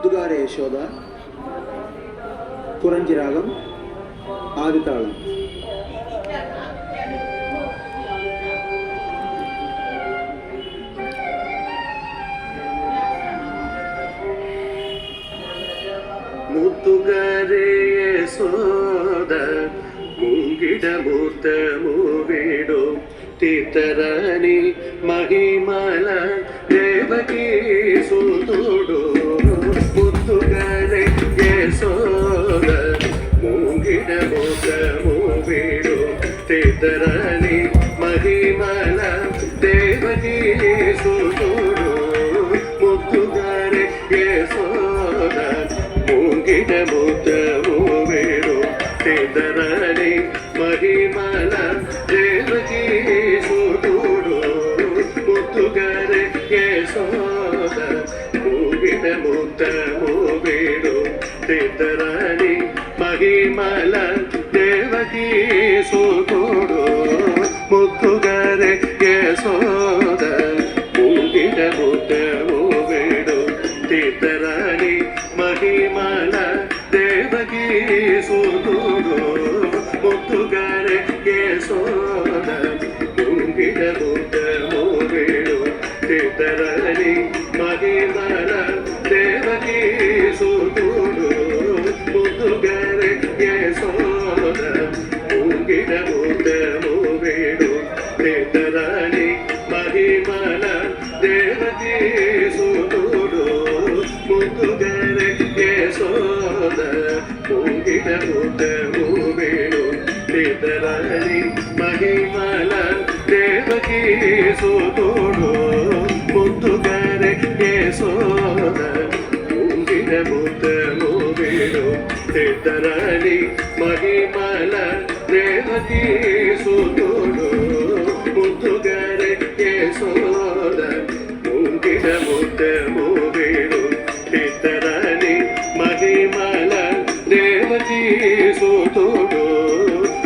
ముద్దుగారే యశోద, కురంజి రాగం, ఆదితాళం. ముద్దుగారే యశోద, ముంగిడ మూర్తము వీడు తీతరాని మహిమల దేవకీ సుతుడు. ముద్దుగారే యశోద, ముంగిడ మూర్తము వీడు తీతరాని మహిమల దేవకీ సుతుడు. ముద్దుగారే యశోద, ముంగిడ మూర్తము వీడు తీతరాని మహిమల దేవకీ సుతుడు. ముద్దుగారే యశోద, ముంగిడ మూర్తము వీడు తీతరాని మహిమల దేవకీ సుతుడు. ముద్దుగారే యశోద, ముంగిడ మూర్తము వీడు తీతరాని మహిమల దేవకీ సుతుడు. ముద్దుగారే యశోద, ముంగిడ మూర్తము వీడు తీతరాని మహిమల దేవకీ సుతుడు. ముద్దుగారే యశోద, ముంగిడ మూర్తము వీడు తీతరాని మహిమల దేవకీ సుతుడు. ముద్దుగారే యశోద, ముంగిడ మూర్తము వీడు తీతరాని మహిమల దేవకీ సుతుడు. ముద్దుగారే యశోద, ముంగిడ మూర్తము వీడు తీతరాని మహిమల దేవకీ సుతుడు. ముద్దుగారే యశోద, ముంగిడ మూర్తము వీడు తీతరాని మహిమల దేవకీ సుతుడు.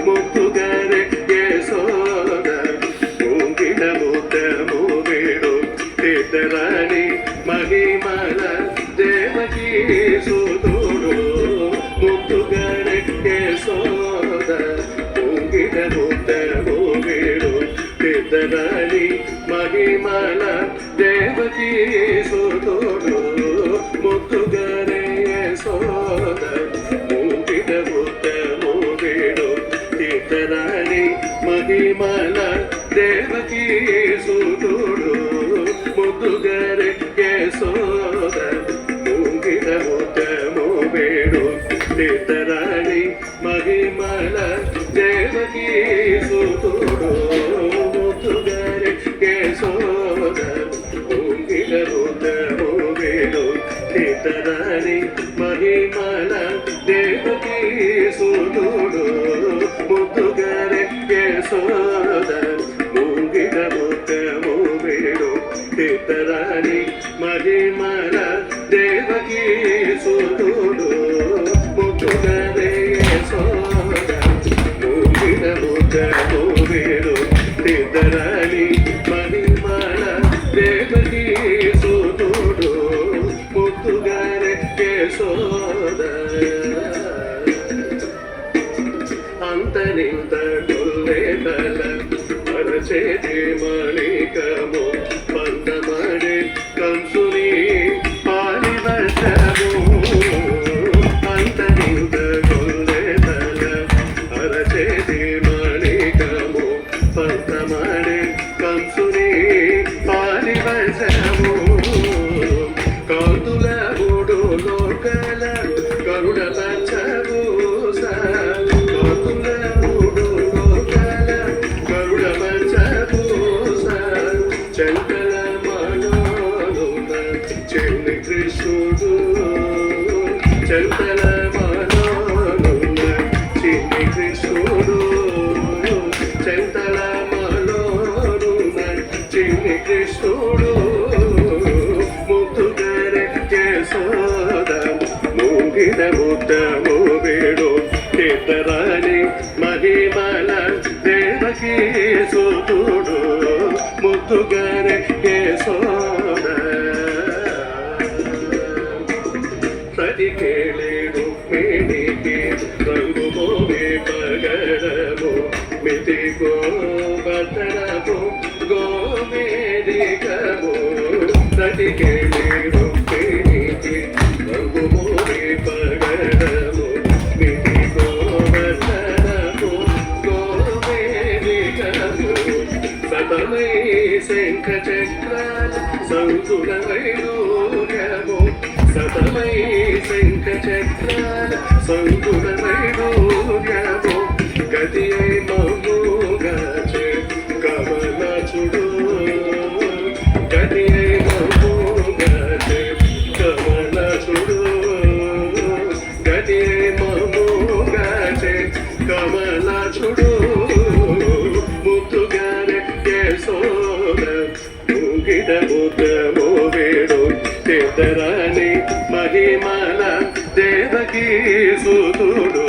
ముద్దుగారే యశోద, ముంగిడ మూర్తము వీడు తీతరాని మహిమల దేవకీ సుతుడు. ముద్దుగారే యశోద, ముంగిడ మూర్తము వీడు తీతరాని మహిమల దేవకీ సుతుడు. ముద్దుగారే యశోద, ముంగిడ మూర్తము వీడు తీతరాని మహిమల దేవకీ సుతుడు. ముద్దుగారే యశోద, ముంగిడ మూర్తము వీడు తీతరాని మహిమల దేవకీ సుతుడు. ముద్దుగారే యశోద, ముంగిడ మూర్తము వీడు తీతరాని మహిమల దేవకీ సుతుడు. ముద్దుగారే యశోద, ముంగిడ మూర్తము వీడు తీతరాని మహిమల దేవకీ సుతుడు. ముద్దుగారే యశోద, ముంగిడ మూర్తము వీడు తీతరాని మహిమల దేవకీ సుతుడు. ముద్దుగారే యశోద, అంతరింత కొల్లేతల అరచేతి మణికము పంతమడే కంసుని పాలివర్షము. అంతరింత కొల్లేతల అరచేతి మణికము పంతమడే కంసుని పాలివర్షము. కాంతుల మూడు లోకల కరుణ పంచభూష. కాంతుల మూడు లోకల కరుణ పంచభూష. చంకల మనోనున చిన్ని కృష్ణుడు. చంకల మనోనున చిన్ని కృష్ణుడు. చంకల మనోనున చిన్ని కృష్ణుడు. ముద్దుగారే యశోద, ముంగిడ మూర్తము వీడు తీతరాని మహిమల దేవకీ సుతుడు. ముద్దుగారే యశోద, తది కేళి రుక్మిణికి రంగు మోవి పగడము మితి గోవర్ధనము గోమేదికము తది కేళి రుక్మిణికి రంగు మోవి పగడము మితి గోవర్ధనము గోమేదికము సతమై శంఖ చక్రాల సంతుల వైడూర్యము సతమై శంఖ చక్రాల సంతుల వైడూర్యము గతి అయి మమ్ముగాచే కమలచుడు గతి అయి మమ్ముగాచే కమలచుడు గతి అయి మమ్ముగాచే కమలచుడు ముద్దుగానే యశోద ముగిట ముద్దము వేడు తెద్దరాని మహిమల దేవకీ సుతుడు